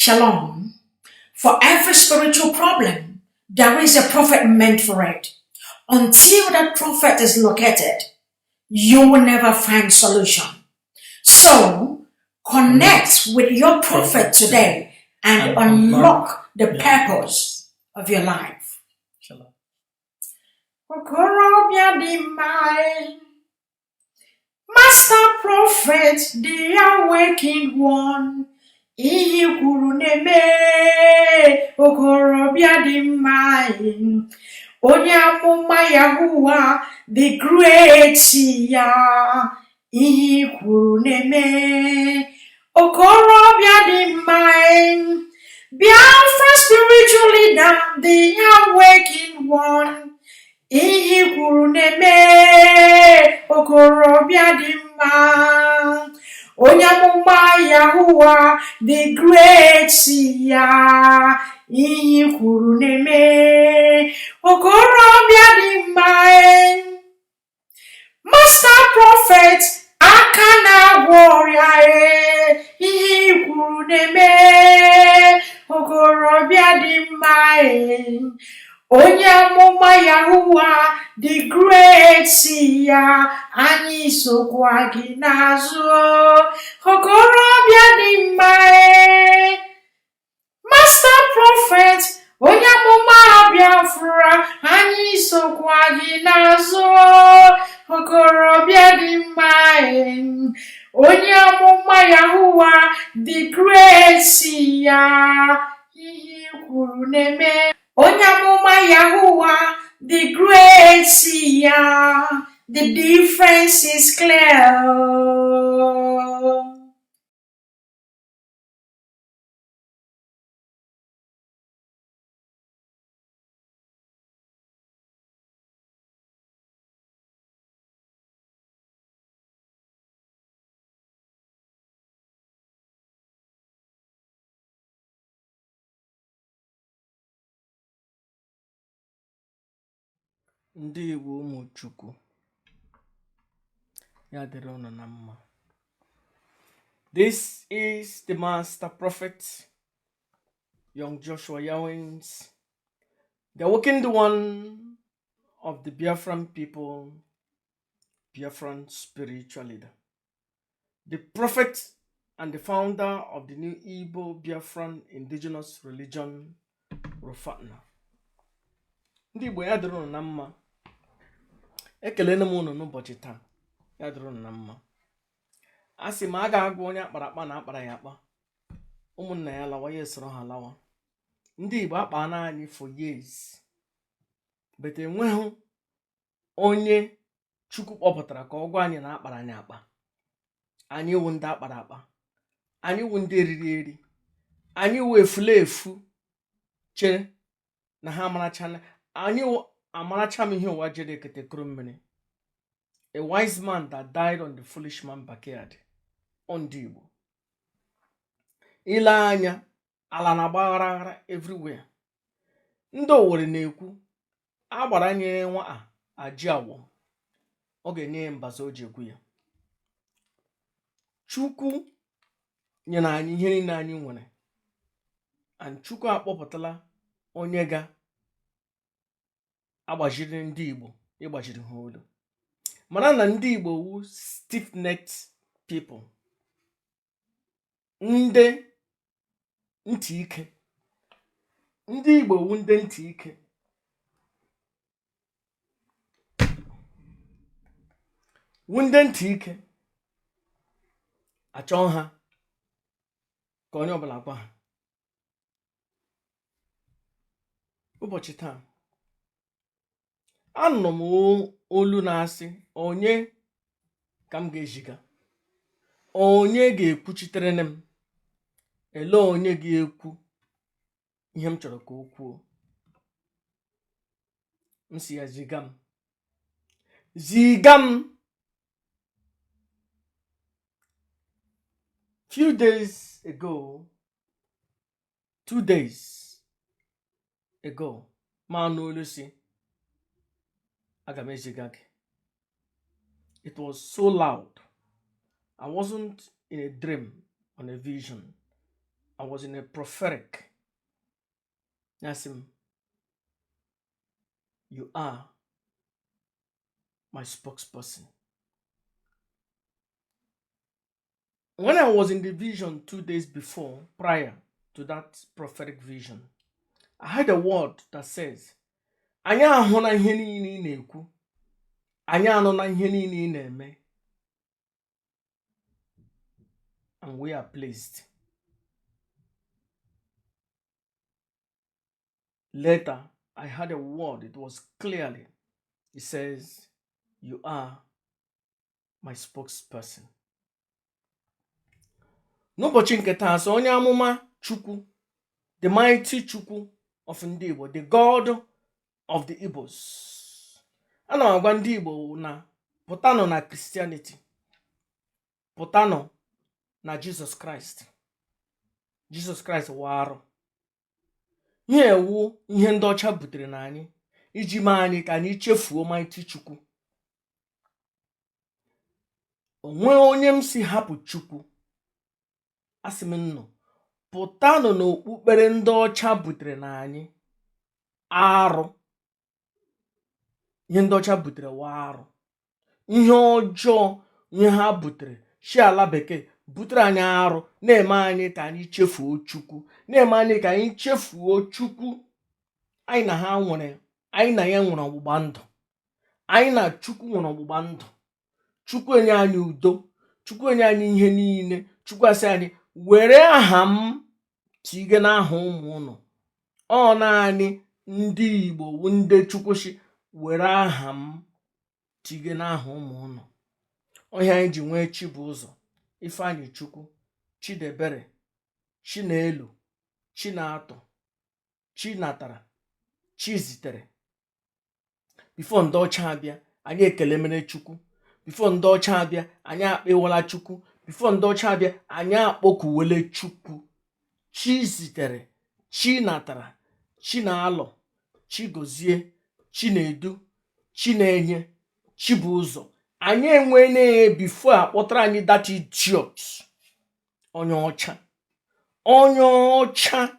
Shalom. For every spiritual problem, there is a prophet meant for it. Until that prophet is located, you will never find solution. So, connect with your prophet today and unlock the purpose of your life. Shalom. Master prophet, the awakened one. Ihe kwuru na-eme okorobịa dị mma onye amụma Yahuwa the great ya ihe kwuru na-eme okorobịa dị mma Biafra spiritual leader the awakened one ihe kwuru na-eme okorobịa dị mma onye amụma Yahuwa the great ya ihe kwuru na-eme okorobịa dị mma Master prophet aka na-agwọ ọrịa ihe kwuru na-eme okorobịa dị mma onye amụma Yahuwa the great ya anyị sokwa gị n'azụ okorobịa dị mma Master prophet onye amụma Biafra anyị sokwa gị n'azụ okorobịa dị mma onye amụma Yahuwa the great ya ihe kwuru na-eme onye amụma Yahuwa the great ya the difference is clear. Ndị Igbo ụmụ Chiukwu ya dịrị unu na mma. This is the Master Prophet, young Joshua Yawins, the awakened one of the Biafran people, Biafran spiritual leader, the prophet and the founder of the new Igbo Biafran indigenous religion, Rufatna. Ndị Igbo ya dịrị unu na mma. Ekelena m unu n'ụbọchị taa. Ya dịrị unu na mma. A sị m a ga-agwa onye akpara akpa na akpara ya akpa. Ụmụnna ya lawa ya esoro ha lawa. Ndị Igbo akpa na anyị for years. But enweghị onye Chukwu kpọpụtara ka ọ gwa anyị na akpara anyị akpa. Anyị wụ ndị akpara akpa. Anyị wụ ndị eriri eri. Anyị wụ efulefu chere na ha amarachana. Anyị wụ amaracha m ihe ụwa jere ekete kuru mmiri. A wise man that died on the foolish man backyard. Ndị Igbo. Ile anya ala na gbaghara everywhere. Ndị Owere na-ekwu agbara anyị nwa aji awọ. Ọ ga-enye mbaza o ji ekwu ya. Chukwu nyere anyị ihe niile anyị nwere. And Chukwu akpọpụtala onye ga agbajiri ndị Igbo ịgbajiri ha olu. Mana na ndị Igbo wu stiff-necked people. Ndị ntị ike. Ndị Igbo wu ndị ntị ike. Wu ndị ntị ike. Achọ ha ka onye ọbụla gwa ha. Ụbọchị taa anọ m olu na-asị onye ka m ga-ejiga, onye ga-ekwuchitere m, ele onye ga-ekwu ihe m chọrọ ka o kwuo. M si ya ziga m. Few days ago, 2 days ago, ma n'olu si aga m eziga gị. It was so loud. I wasn't in a dream, on a vision. I was in a prophetic. Asked him, you are my spokesperson. When I was in the vision 2 days before, prior to that prophetic vision, I heard a word that says, anyị ahụ na ihe niile ị na-ekwu, anyị anụ na ihe niile ị na-eme, and we are pleased. Later, I heard a word, it was clearly, it says, you are my spokesperson. N'ụbọchị nke taa, so onye amụma Chukwu, the mighty Chukwu of ndị Igbo, the God of the Igbos. Ana m agwa ndị Igbo na pụtanụ na Christianity, pụtanụ na Jesus Christ. Jesus Christ warụ. Ihe ewu ihe ndị ọcha butere na anyị iji mee anyị ka anyị chefuo mighty Chukwu. Onwe onye m si hapụ Chukwu. Asị m nnọọ, pụtanụ n'okpukpere ndị ọcha butere na anyị arụ. Ihe ndị ọcha butere wa arụ. Ihe ọjọọ ihe ha butere, chi ala bekee butere anyị arụ, na-eme anyị ka anyị chefuo Chukwu, na-eme anyị ka anyị chefuo Chukwu. Anyị na ha nwere, anyị na ya nwere ọgbụgba ndụ. Anyị na Chukwu nwere ọgbụgba ndụ. Chukwu enye anyị udo, Chukwu enye anyị ihe niile. Chukwu asị anyị, were aha m tige n'aha ụmụ unu. Ọ naanị ndị Igbo ndị Chukwu si were aha m tige n'aha ụmụ unu. Onye anyị ji nwee Chibụzọ, Ifeanyị Chukwu, Chidebere, Chinelu, Chinatọ, Chinatara, Chizitere. Before ndị ọcha abịa, anyị ekele mere Chukwu. Before ndị ọcha abịa, anyị akpịwala Chukwu. Before ndị ọcha abịa, anyị akpọkuwele Chukwu. Chizitere, Chinatara, Chinalọ, Chigozie, Chinedu, Chinenye, Chibụzọ. Anyị enwene before akpọtara anyị that idiot. Onye ọcha. Onye ọcha,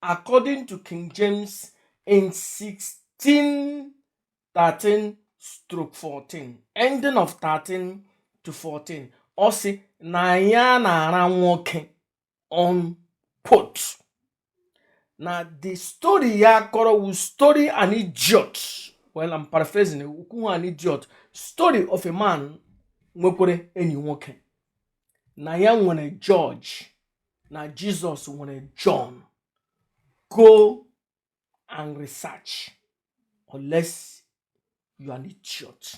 according to King James in 16:13-14, ending of 13 to 14, ọ sị na ya na-ara nwoke on pot. Now the story ya kọrọ wu story an idiot. Well, I'm paraphrasing it. An idiot. Story of a man nwekwere enyi nwoke. Na ya nwere George. Na Jesus nwere John. Go and research, unless you are an idiot.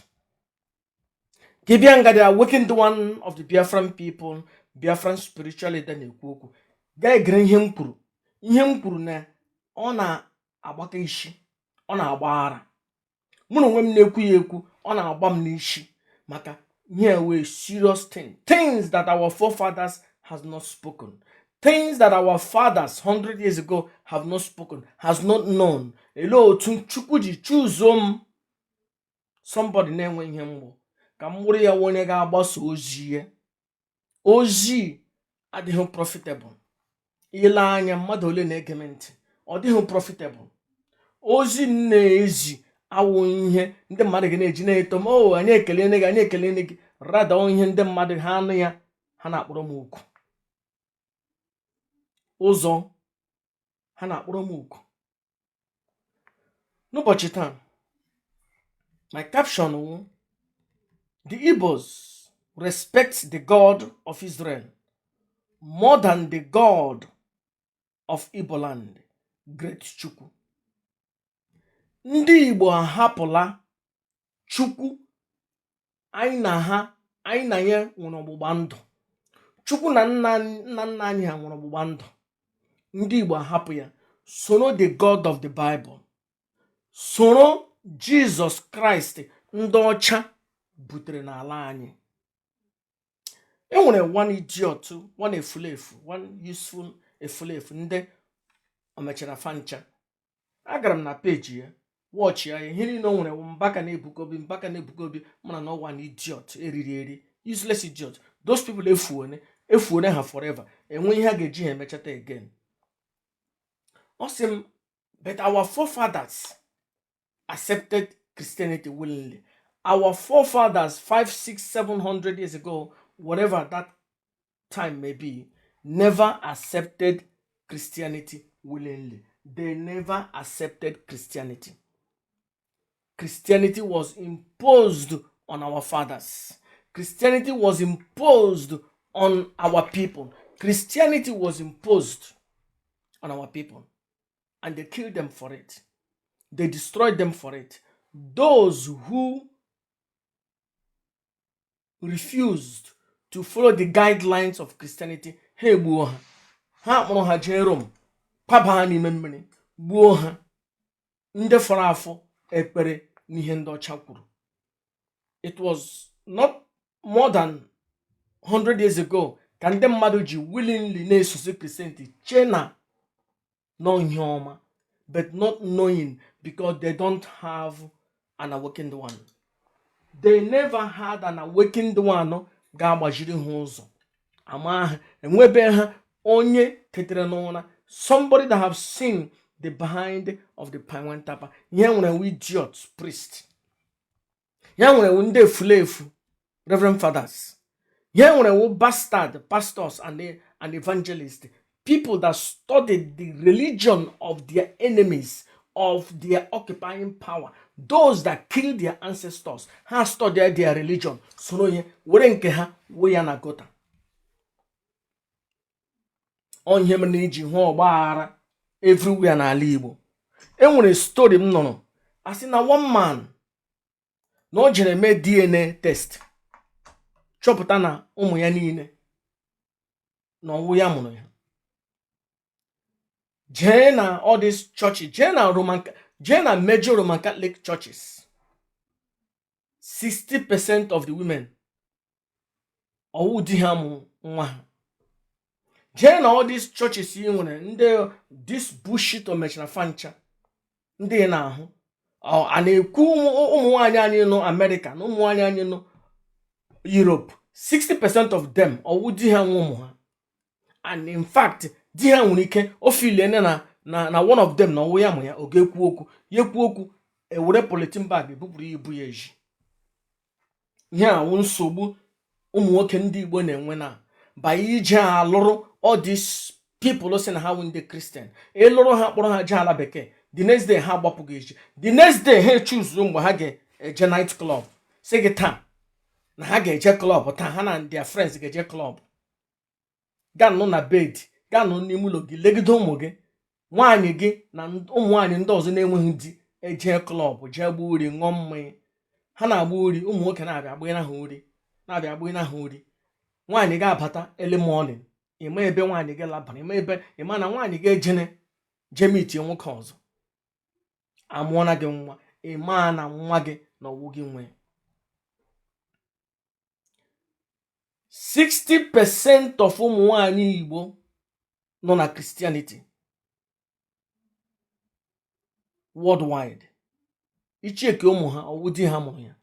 Gibeon the awakened one of the Biafran people, Biafran spiritual leader na-ekwu okwu. Gaa gere ihe m kwuru. Ihe m kwuru na ọ na-agbaka isi, ọ na-agba ara. Mụ na onwe m na-ekwu ya ekwu, ọ na-agba m n'isi maka ihe wee serious things that our forefathers has not spoken. Things that our fathers 100 years ago have not spoken, has not known. Elo otu Chukwu ji choose somebody na-enwe ihe mgbo ka m wụrụ ya onye ga-agbasa ozi ya. Ozi adịghị profitable. Ile anya mmadụ ole na-ege m ntị, ọ dịghị profitable. Ozi na-ezi awụ ihe ndị mmadụ ga na-eji na-eto m, anyị ekele gị, rada ihe ndị mmadụ ha anụ ya, ha na-akpọrọ m oku. Ụzọ ha na-akpọrọ m oku. N'ụbọchị taa, my caption wụ, the Igbos respect the God of Israel more than the God of Igbo land, Great Chukwu. Ndị Igbo ahapụla Chukwu. Anyị na ya nwere ọgbụgba ndụ. Chukwu na nna anyị ha nwere ọgbụgba ndụ. Ndị Igbo ahapụ ya, soro the God of the Bible, soro Jesus Christ ndị ọcha butere n'ala anyị. Enwere one idiot, one efulefu, one useful efulefu ndị omechara fancha. Agara m na page ya, watch ya, ihe niile o nwere mbaka na-ebukobi mana no one idiot, eriri, useless idiot. Those people efuone efuone ha forever enwe ihe a ga-eji ha emechata again. Awesome. But our forefathers accepted Christianity willingly. Our forefathers 500, 600, 700 years ago, whatever that time may be, never accepted Christianity willingly. They never accepted Christianity. Christianity was imposed on our fathers. Christianity was imposed on our people. Christianity was imposed on our people. And they killed them for it. They destroyed them for it. Those who refused to follow the guidelines of Christianity, hey gbuo ha kpọrọ ha jee Rome, papa ha n'ime mmiri, gbuo ha. Ndị fọrọ afọ ekpere n'ihe ndị ọcha kwuru. It was not more than 100 years ago ka ndị mmadụ ji willingly na-esosi Christianity chee na no ihe ọma, but not knowing because they don't have an awakened one. They never had an awakened one ga-agbajiri ha ụzọ. Ama ha enwebe ha onye tetere n'ụra, somebody that have seen the behind of the pine tapa. Ihe nwere idiot priest. Ihe nwere ndị efulefu reverend fathers. Ihe nwere bastard pastors and evangelists. People that studied the religion of their enemies, of their occupying power, those that killed their ancestors, ha studied their religion. Soro ihe were nke ha we ya na gota. Onye m na-eji hụ ọgbaghara everywhere n'ala Igbo. Enwere story m nụrụ asị na one man na o jere mee DNA test, chọpụta na ụmụ ya niile na ọnwụ ya mụrụ ya. Jee na all these churches, jee na major Roman Catholic churches, 60% of the women ọwụ di ha mụ nwa ha. Jee na all these churches yi nwere ndị this bullshit o mechara fancha ndị na-ahụ a na-ekwu ụmụ nwaanyị anyị nọ America na ụmụ nwaanyị anyị nọ Europe, 60% of them ọwụ di ha nwa ụmụ ha. And in fact, di ha nwere ike o feel na one of them na ọwụ ya mụ ya, ọ ga-ekwu okwu, ya ekwu okwu ewere politin bag bupụrụ ya ibu ya eji. Ihe a wụ nsogbu ụmụ nwoke ndị Igbo na-enwe na by ije alụrụ all these people say na ha win the Christian. Elụrụ ha kpọrọ ha je ala bekee. The next day ha gbapụgo eji. The next day ha choose mgbe ha ga-eje night club. Sị gị taa na ha ga-eje club, taa ha na their friends ga-eje club. Gaa nọ na bed, gaa nọ n'ime ụlọ gị legide ụmụ gị, nwaanyị gị na ụmụ nwaanyị ndị ọzọ na-enweghị di eje club jee gba uri ṅụọ mmanya. Ha na-agba uri, ụmụ nwoke na-abịa agbanyere ha uri, na-abịa agbanyere ha uri. Nwaanyị ga-abata early morning, ịma ebe nwaanyị gị labara, ịma na nwaanyị gị ejene jemiti nwoke ọzọ amụọna gị nwa, ịma na nwa gị na ọwụ gị nwe. 60% of ụmụ nwaanyị Igbo nọ na Christianity worldwide. Icheke ụmụ ha ọwụ di ha mụrụ ya,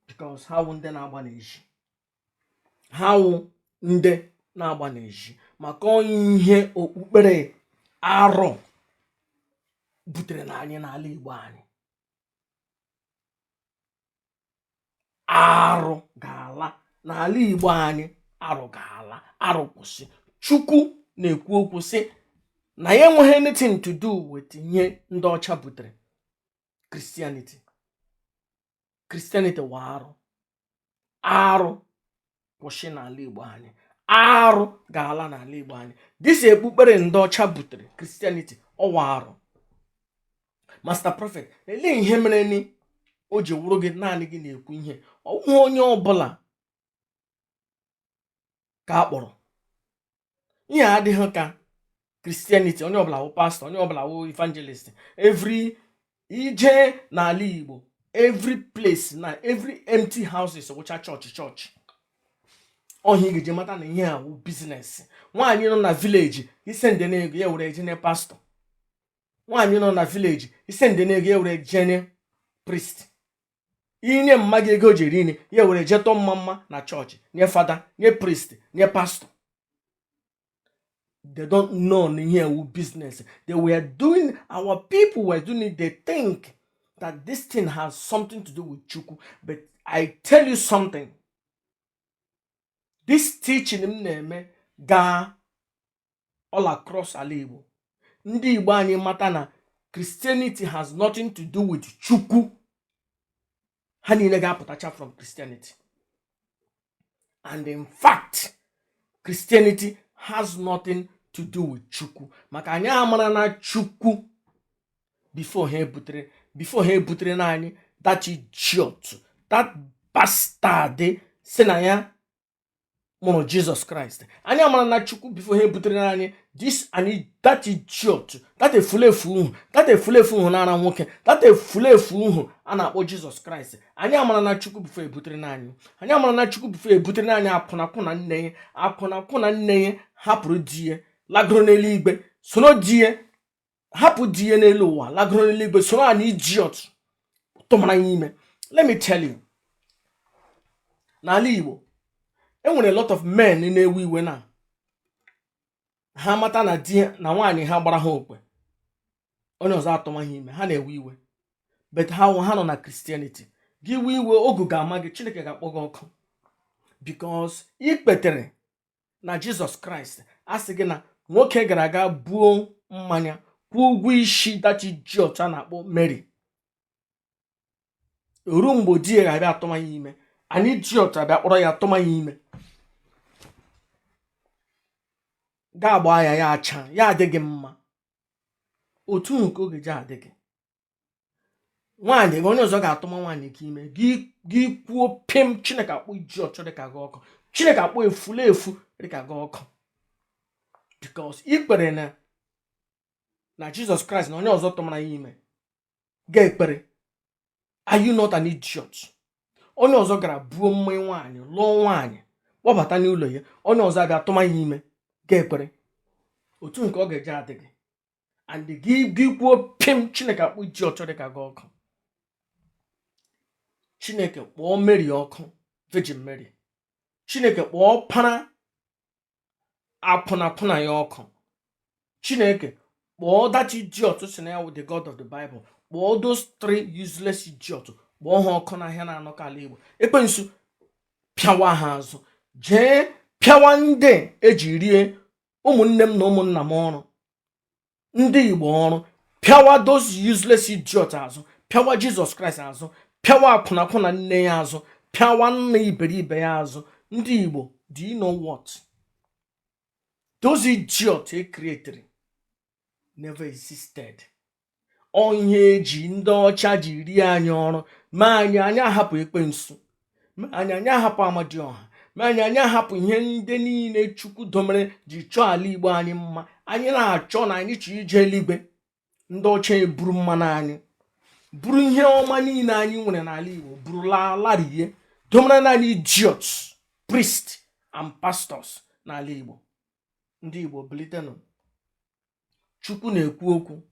because ha wụ ndị na-agba n'eji. Ha wụ ndị na-agba n'eji maka ihe okpukpere arọ butere na anyị n'ala Igbo anyị. Arụ ga-ala n'ala Igbo anyị, arụ ga-ala, arụ kwụsị. Chukwu na-ekwu okwu sị na ya enweghị anything to do with ihe ndị ọcha butere Christianity. Christianity wa arụ. Arụ kwụsị n'ala Igbo anyị, arụ ga-ala n'ala Igbo anyị. This ekpukpere ndị ọcha butere Christianity ọwa arụ. Master Prophet, ele ihe mere ni o ji wụrụ gị naanị gị na-ekwu ihe, ọnwụ onye ọbụla ka a kpọrọ. Ihe adịghị ka Christianity, onye ọbụla wụ pastor, onye ọbụla wụ evangelist. Every ije n'ala Igbo, every place na every empty houses wụcha church. Onye ga-eji mata na ihe a wụ business. Nwaanyị nọ na village isende n'ego ya were ejene pastor. Nwaanyị nọ na village isende n'ego ya were ejene priest. inye mmadụ ego jiri ine ya were jetọ mma na chọọchị nye fada nye priest nye pastor. They don't know here business. Our people were doing it. They think that this thing has something to do with Chiukwu. But I tell you something. This teaching ga all across ala Igbo. Ndị Igbo anyị mata na Christianity has nothing to do with Chiukwu. Ha niile ga-apụtacha from Christianity. And in fact, Christianity has nothing to do with Chiukwu. Maka anyị amara na Chiukwu before he butere na anyị that idiot, that bastard si na ya mụrụ Jesus Christ. Anyị amara na Chiukwu before he butere na anyị that idiot, that efulefu na ara nwoke, that efulefu a na-akpọ Jesus Christ. Anyị amara na Chiukwu before butere na anyị. Anyị amara na Chiukwu before butere na anyị akwụnakwụ na nne ya hapụrụ di ya lagoro n'eluigwe, soro di ya hapụ di ya n'elu ụwa lagoro n'eluigwe, soro an idiot tụmara ya ime. Let me tell you, n'ala Igbo enwere a lot of men na-ewe iwe na ha mata na di na nwaanyị ha gbara ha okwe, onye ọzọ atụmaghị ime, ha na-ewe iwe. But ha nọ na Christianity, gị iwe ogu ga-ama gị, Chineke ga-akpọ gị ọkụ, because ikpetere na Jesus Christ asị gị na nwoke gara aga buo mmanya kwụọ ụgwọ isi that idiot a na-akpọ Mary. Oru mgbe di ya ga-abịa atụmanya ime, anyị idiot abịa kpọrọ ya atụmanya ime, ga-agba ya acha ya adịghị mma. Otu nke oge ji adịghị nwaanyị onye ọzọ ga-atụma nwaanyị ka ime, gị kwuo pim, Chineke akpọ idiot dịka gị ọkụ, Chineke akpọ efulefu dịka gị ọkụ, because ikpere na Jesus Christ na onye ọzọ tụmara ya ime ga ekpere. Are you not an idiot? Onye ọzọ gara buo mmanya nwaanyị, lụọ nwaanyị, kpọbata n'ụlọ ya, onye ọzọ abịa tụma ya ime ga ekpere. Otu nke ọ ga-eji adịghị, and gị kwuo pim, Chineke akpọ idiot dịka gị ọkụ. Chineke kpọọ Mary ọkụ, Virgin Mary. Chineke kpọọ para akwụna ya ọkụ. Chineke kpọọ that idiot si na ya with the God of the Bible. Kpọọ those 3 useless idiots, kpọọ ha ọkụ n'ahịa na-anọkọ ala Igbo. Ekwensu pịawa ha azụ, jee pịawa ndị eji rie ụmụnne m na ụmụnna m ọrụ, ndị Igbo ọrụ, pịawa those useless idiots azụ, pịawa Jesus Christ azụ, pịawa akwụna nne ya azụ, pịawa nna iberibe ya azụ. Ndị Igbo, do you know what? Those idiots created never existed. Onye ji ndị ọcha ji rie anyị ọrụ, ma anyị ahapụ ekwensu, ma anyị ahapụ Amadioha, ma anyị ahapụ ihe ndị niile Chukwu domere ji chọọ ala Igbo anyị mma. Anyị na-achọ na anyị chọọ ije eluigwe. Ndị ọcha eburu mmanụ anyị, buru ihe ọma niile anyị nwere n'ala Igbo, buru larie, domere naanị idiots, priests and pastors n'ala Igbo. Ndị Igbo bilitenụ. Chukwu na-ekwu okwu.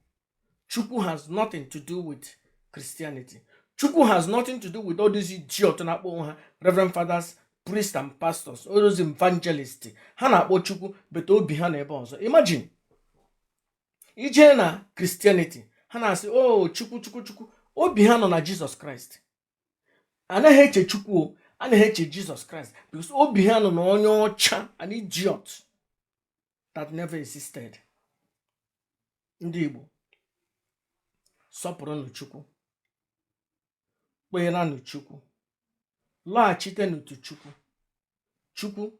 Chukwu has nothing to do with Christianity. Chukwu has nothing to do with all these idiots na-akpọ ha reverend fathers, priests and pastors, all those evangelists. Ha na-akpọ Chukwu but obi ha n'ebe ọzọ. Imagine ije na Christianity, ha na-asị oh Chukwu, obi ha nọ na Jesus Christ. Anaghị eche Chukwu, anaghị eche Jesus Christ, because obi ha nọ na onye ọcha, an idiot that never existed. Ndị Igbo, sọpụrụnụ Chukwu, kpeeranụ Chukwu, lọghachitenụ to Chukwu. Chukwu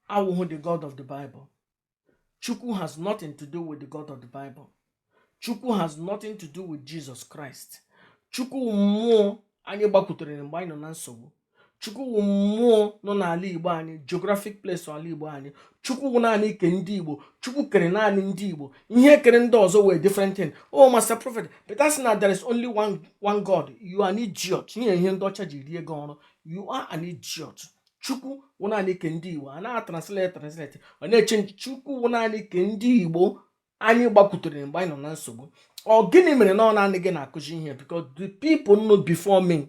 awụghị the God of the Bible. Chukwu has nothing to do with the God of the Bible. Chukwu has nothing to do with Jesus Christ. Chukwu mmụọ anyị gbakwutere mgbe anyị nọ na nsogbu. Chukwu mmụọ nọ n'ala Igbo anyị, geographic place ala Igbo anyị. Chukwu naanị ke ndị Igbo. Chukwu kere naanị ndị Igbo. Ihe kere ndị ọzọ were different thing. Oh, Master Prophet, but that's not, there is only one God. You are an idiot. Ihe ndị ọcha ji rie gị ọrụ. You are an idiot. Chukwu naanị ke ndị Igbo. A na-translate. Ọ na-echenji. Chukwu naanị ke ndị Igbo anyị gbakwutere mgbe anyị nọ na nsogbu. Ọ gịnị mere na ọ naanị gị na-akụzi ihe? Because the people know before me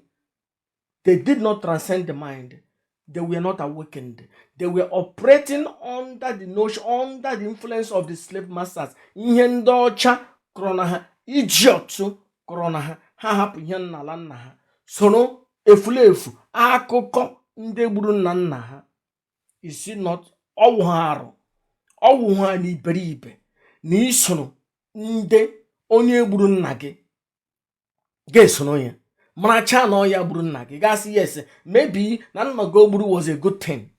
They did not transcend the mind. They were not awakened. They were operating under the notion, under the influence of the slave masters. Ihe ndị ọcha kụrụ na ha, ijiọt kụrụ na ha, ha hapụ ihe nna ala nna ha, soro efulefu akụkọ ndị gburu nna nna ha. Is it not ọwụ ha arụ, ọwụ ha na iberibe na isoro ndị onye gburu nna gị ga-esoro ya maracha na ọya gburu nna gị gasị yes maybe na nna gị gburu was a good thing.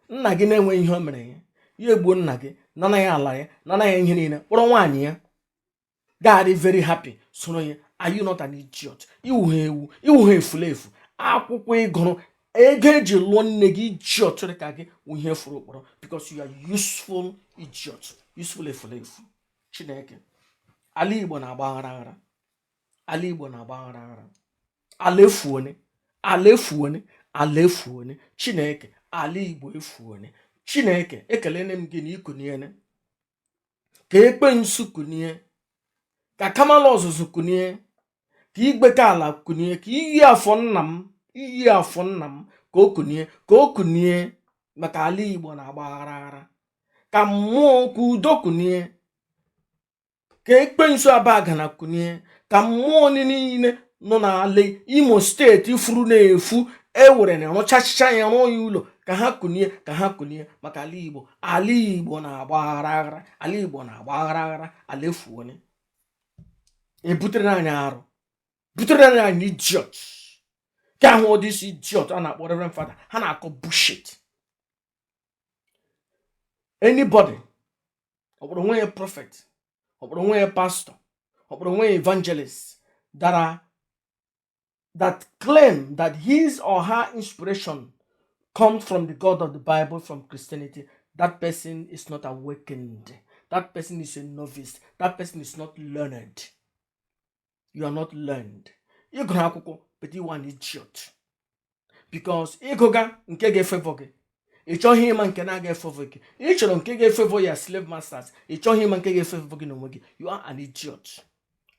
Nna gị na-enwe ihe o mere ya, ya egbuo nna gị, nana ya ala ya, nana ya ihe niile, kpọrọ nwaanyị ya ga-adị very happy soro ya. Are you not an idiot? Iwu ha ewu, iwu ha efulefu, akwụkwọ ịgụrụ ego eji lụọ nne gị idiot dị ka gị wụ ihe furu okpọrọ, because you are useful idiot, useful efulefu. Chineke, ala Igbo na-agba aghara aghara, ala Igbo na-agba aghara aghara, ala efuone, ala efuone, ala efuone. Chineke, ala Igbo efuone. Chineke, ekelene m gị na ikuniene, ka ekwensu kunie, ka kamala ọzụzụ kunie, ka igbeka ala kunie, ka iyi afọ nna m, iyi afọ nna m ka o kunie, ka o kunie, maka ala Igbo na-agba aghara aghara. Ka mmụọ ka udo kunie, ka ekwensu abagana kunie, ka mmụọ niile nọ n'ala Imo steeti furu na-efu ewere na rụchachicha ya rụọ ya ụlọ, ka ha kunie, ka ha kunie, maka ala Igbo. Ala Igbo na-agba aghara aghara, ala Igbo na-agba aghara aghara, ala efuone. Ebutere anyị arụ, butere anyị idiot. Ka ahụ this idiot a na-akpọ Reverend Father, ha na-akọ bullshit. Anybody, ọ bụrụ nwe prophet, ọ bụrụ nwe pastor, ọ bụrụ nwe evangelist that claim that his or her inspiration comes from the God of the Bible, from Christianity, that person is not awakened. That person is a novice. That person is not learned. You are not learned. You go akwụkwọ, but you are an idiot. Because ịgụga nke ga-efavor gị, ị chọghị ịma nke na-ga-efavor gị, ị chọrọ nke ga-efavor ya slave masters, ị chọghị ịma nke ga-efavor gị n'onwe gị. You are an idiot,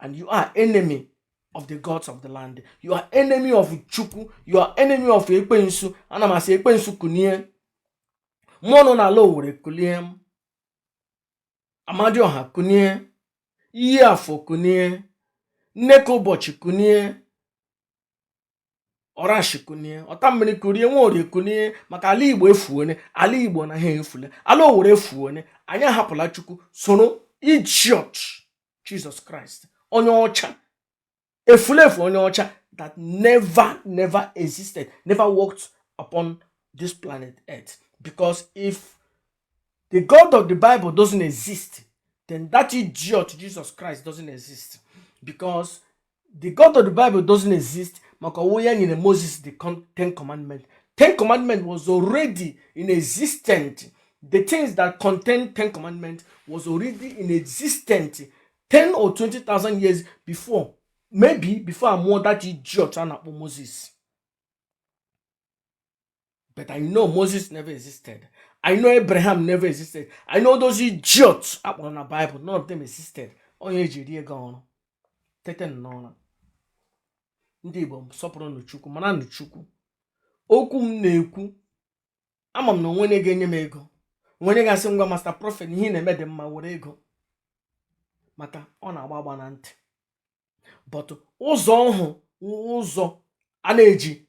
and you are enemy of the gods of the land. You are enemy of Chiukwu. You are enemy of ekwensu. Ana m asị ekwensu kunie, mmụọ nọ n'ala Owerri kulie, Amadioha kunie, iyi afọ kunie, nneka ụbọchị kunie, ọrashi kunie, ọtammiri kurie, nwaorie kunie, maka ala Igbo efuone. Ala Igbo na ha efule, ala Owerri efuone. Anyị ahapụla Chukwu soro idiot Jesus Christ, onye ọcha, efulefu onye ọcha, that never existed, never walked upon this planet Earth. Because if the God of the Bible doesn't exist, then that idiot Jesus Christ doesn't exist. Because the God of the Bible doesn't exist, maka onye nyere Moses the 10 commandments. 10 commandments was already in existence. The things that contain 10 commandments was already in existence 10 or 20,000 years before. Maybe before I'm more that idiot and Moses. But I know Moses never existed. I know Abraham never existed. I know those idiots up on the Bible, none of them existed. Onye jiri gone. Teten nona. Ndị Igbo sọpụrụ n'Chukwu, mana n'Chukwu. Okwu m na-ekwu, ama m na onwe ga-enye m ego. Onwe ga-asị ngwa Master Prophet ihe na-eme dị mma were ego. Maka ọ na-agba agba na ntị. But ụzọ ọhụ, ụzọ a na-eji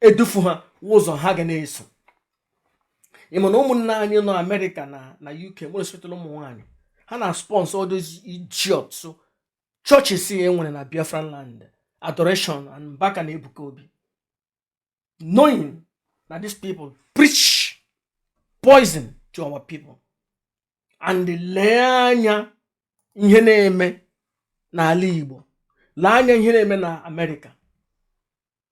edufu ha, ụzọ ha ga na-eso. Ịma na ụmụnna anyị nọ America na UK, more especially ụmụ nwaanyị, ha na sponsor all those idiots. So churches enwere na Biafran land, adoration and Mbaka na Ebuka Obi, knowing that these people preach poison to our people. And lee anya ihe na-eme n'ala Igbo, lee anya ihe na-eme na America.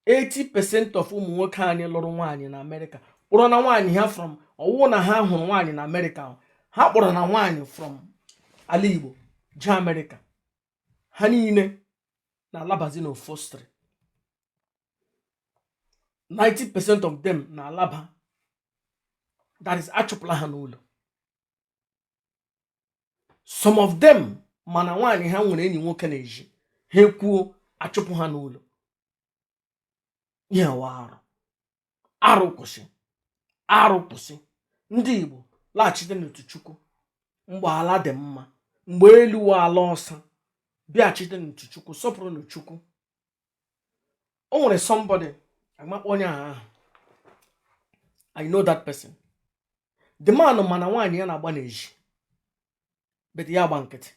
80% of ụmụ nwoke anyị lụrụ nwaanyị na America kpọrọ na nwaanyị ha from ọwụ na ha hụrụ nwaanyị na America, ha kpọrọ na nwaanyị from ala Igbo je America. Ha niile na-alabazi na fostry. 90% of them na-alaba, that is achụpụla ha n'ụlọ. Some of them mana nwaanyị ha nwere enyi nwoke na-eji, ha kwuo achụpụ ha n'ụlọ. ihe wa arụ kwụsị ndị Igbo laghachite n'otu Chukwu mgbe ala dị mma, mgbe elu ala ọsa, bịachite n'otu Chukwu, sọpụrụ n'Chukwu. O nwere somebody amakpọ onye ahụ, I know that person. The man mana nwaanyị ya na-agba n'ezi, but ya agba nkịtị.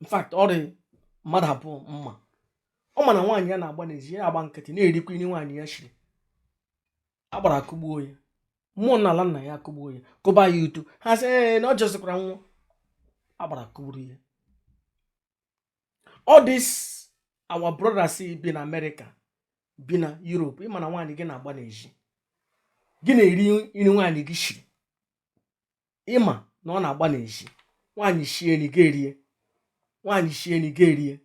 In fact, ọ dị mmadụ abụọ mma. Ọ mana nwaanyị ya na-agba n'ezi, ya agba nkịtị, na-erikwa ini nwaanyị ya shiri. Agbara kụgbuo ya, mmụọ n'ala nna ya kụgbuo ya, kụba ya utu. Ha sị na ọ jọzikwara nwụọ. Agbara kụgburu ya. All this our brothers bi na America, bi na Europe, ịma na nwaanyị gị na-agba n'ezi, gị na-eri ini nwaanyị gị shiri, ịma na ọ na-agba n'ezi. Nwaanyị shie ni ga-erie, nwaanyị shie ni ga-erie,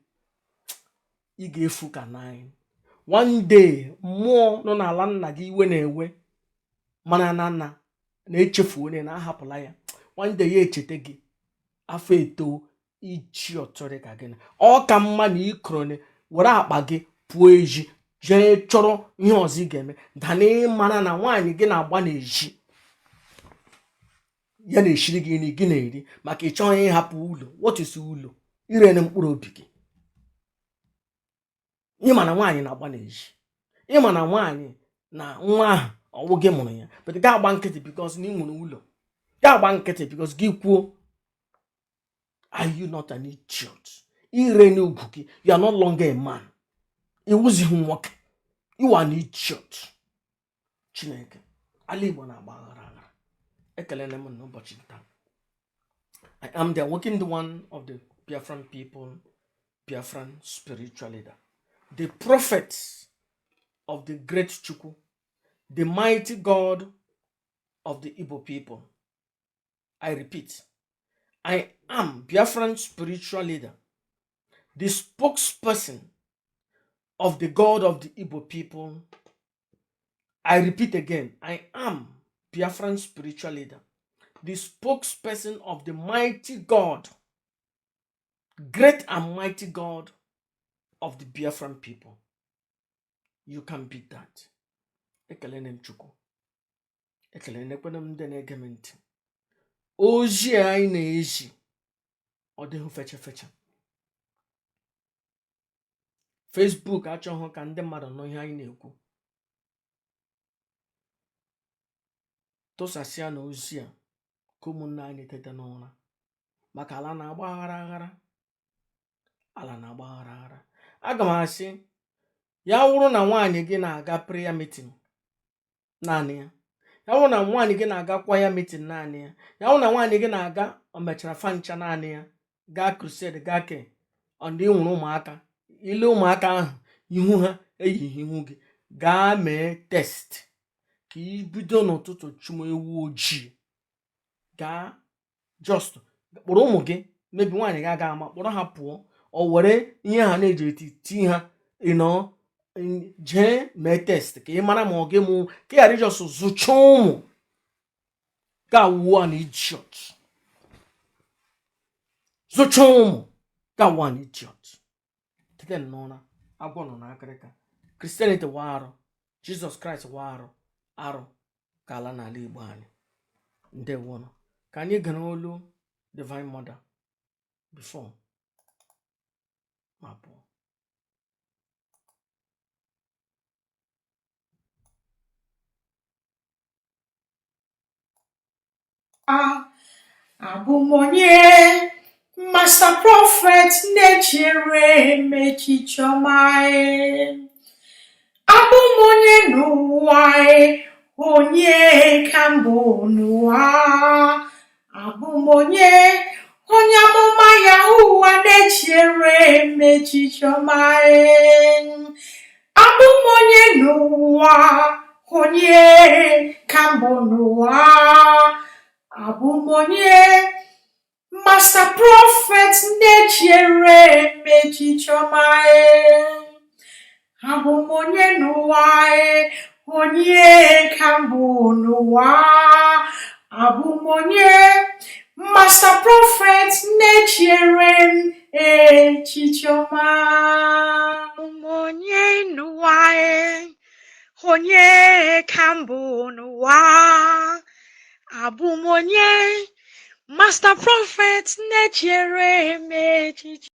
ị ga-efu ka nine. One day mmụọ nọ n'ala nna gị iwe na-ewe, mana na na-echefu onye na-ahapụla ya. One day ya echete gị, afọ eto ichi ọtọrị ka gị na ọ ka mma na ịkọrọ were akpa gị pụọ ezi jee chọrọ ihe ọzọ ị ga-eme dana ịmara na nwaanyị gị na-agba n'ezi, ya na-eshiri gị nri gị na-eri maka ị chọghị ịhapụ ụlọ. What is ụlọ? Ire na mkpụrụ obi gị. Ịma na nwaanyị na-agba n'ezi, ịma na nwaanyị na nwa ahụ ọwụ gị mụrụ ya, but ga agba nkịtị because na ị nwere ụlọ, ga agba nkịtị because gị kwuo. Are you not an idiot? Ire n'ugwu gị, you are no longer a man. Iwuzighị nwoke, you are an idiot. Chineke, ala Igbo na-agba aghara aghara. Ekelele m n'ụbọchị taa. I am the awakened one of the Biafran people, Biafran spiritual leader, the prophet of the great Chiukwu, the mighty God of the Igbo people. I repeat, I am Biafran spiritual leader, the spokesperson of the God of the Igbo people. I repeat again, I am Biafran spiritual leader, the spokesperson of the mighty God, great and mighty God of the Biafran people. You can beat that. Ekelene Chukwu. Ekelene kwenem ndị na-ege m ntị. Ozi anyị na-ezi ọ dịghị fecha. Facebook achọghị ka ndị mmadụ nọ ihe anyị na-ekwu. Tụsasịa na ozi a ka ụmụnne anyị tete n'ụra, maka ala na-agba aghara. Ala na-agba aghara. Aga m asị ya wụrụ na nwaanyị gị na-aga prayer meeting naanị ya, ya wụrụ na nwaanyị gị na-aga choir meeting naanị ya, ya wụrụ na nwaanyị gị na-aga omechara fancha naanị ya, gaa crusade gaa ke ọndị nwụrụ ụmụaka, ile ụmụaka ahụ ihu ha eyighị ihu gị, gaa mee test ka ibido n'ụtụtụ chụma ewu ojii. Gaa just kpọrọ ụmụ gị, mebi nwaanyị gị aga ama, kpọrọ ha pụọ, o were ihe ha na-eji eti ha jee mee test ka ị mara ma ọ gị mụ, ka ị ghara ijọs zụcha ụmụ ga wuo an idiot. Zụcha ụmụ ga wuo an idiot. Tete n'ụra, agwọ nọ n'akịrịka. Christianity wa arụ, Jesus Christ wa arụ ka ala n'ala Igbo anyị. Ndewonu. Ka anyị gara olu Divine Mother before ma pụọ. Abụ m onye Master Prophet na-echere m echiche ọma. Abụ m onye n'ụwa, onye ka mbụ n'ụwa. Abụ m onye amụma ya ụwa na-echere m echiche ọma. Abụ m onye n'ụwa, onye ka mbụ n'ụwa. Abụ m onye Master Prophet na-echere m echiche ọma. Abụ m onye n'ụwa, onye ka mbụ n'ụwa. Abụ m onye Master Prophet na-echere m echiche ọma. Abụ m onye n'ụwa, Onye kambu n'ụwa abụ m onye Master Prophet na-echere m echiche